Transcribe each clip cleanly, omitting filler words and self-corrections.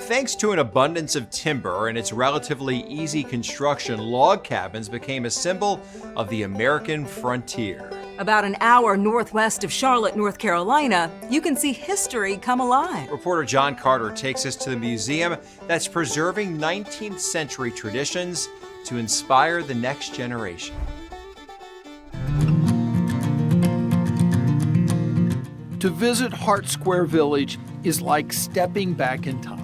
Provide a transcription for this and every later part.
thanks to an abundance of timber and its relatively easy construction, log cabins became a symbol of the American frontier. About an hour northwest of Charlotte, North Carolina, you can see history come alive. Reporter John Carter takes us to the museum that's preserving 19th century traditions to inspire the next generation. To visit Hart Square Village is like stepping back in time.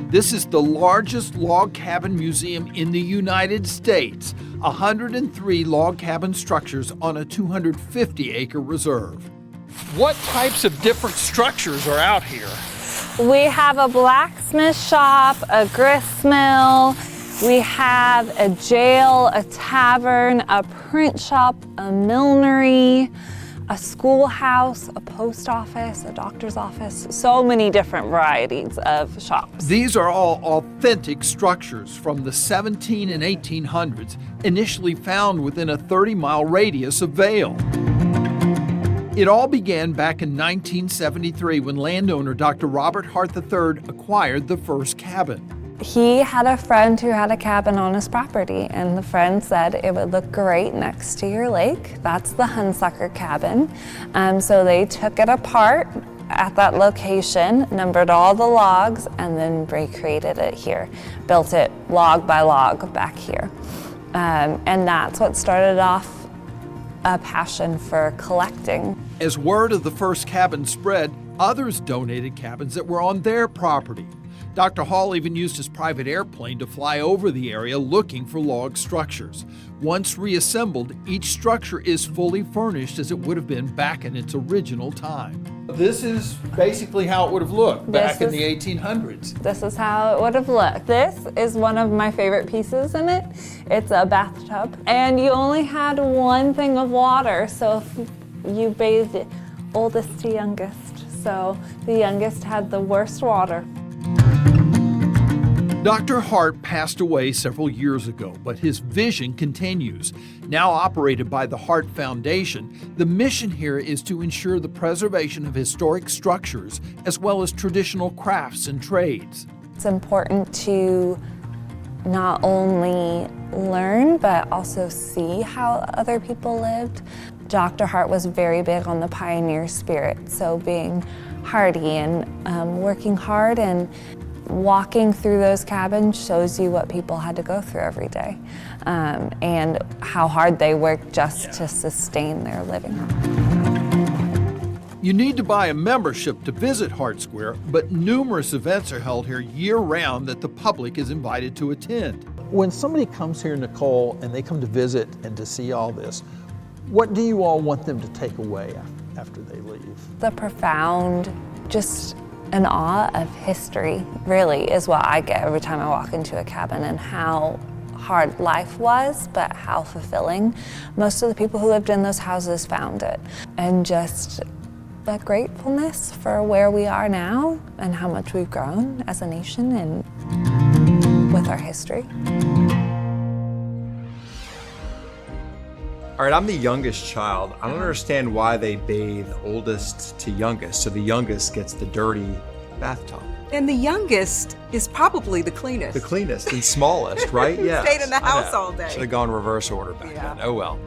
This is the largest log cabin museum in the United States, 103 log cabin structures on a 250-acre reserve. What types of different structures are out here? We have a blacksmith shop, a grist mill, we have a jail, a tavern, a print shop, a millinery, a schoolhouse, a post office, a doctor's office, so many different varieties of shops. These are all authentic structures from the 17 and 1800s, initially found within a 30-mile radius of Vail. It all began back in 1973 when landowner Dr. Robert Hart III acquired the first cabin. He had a friend who had a cabin on his property, and the friend said it would look great next to your lake. That's the Hunsucker cabin. So they took it apart at that location, numbered all the logs, and then recreated it here. Built it log by log back here. And that's what started off a passion for collecting. As word of the first cabin spread, others donated cabins that were on their property. Dr. Hall even used his private airplane to fly over the area looking for log structures. Once reassembled, each structure is fully furnished as it would have been back in its original time. This is basically how it would have looked back in the 1800s. This is how it would have looked. This is one of my favorite pieces in it. It's a bathtub, and you only had one thing of water, so if you bathed it oldest to youngest. So the youngest had the worst water. Dr. Hart passed away several years ago, but his vision continues. Now operated by the Hart Foundation, the mission here is to ensure the preservation of historic structures as well as traditional crafts and trades. It's important to not only learn, but also see how other people lived. Dr. Hart was very big on the pioneer spirit, so being hardy and working hard and walking through those cabins shows you what people had to go through every day and how hard they worked just to sustain their living. You need to buy a membership to visit Hart Square, but numerous events are held here year-round that the public is invited to attend. When somebody comes here, Nicole, and they come to visit and to see all this, what do you all want them to take away after they leave? The profound, just an awe of history, really, is what I get every time I walk into a cabin, and how hard life was, but how fulfilling. Most of the people who lived in those houses found it. And just the gratefulness for where we are now and how much we've grown as a nation and with our history. All right, I'm the youngest child. I don't understand why they bathe oldest to youngest, so the youngest gets the dirty bathtub. And the youngest is probably the cleanest. The cleanest and smallest, right? Yeah. Stayed in the house all day. Should have gone reverse order back then. Oh well.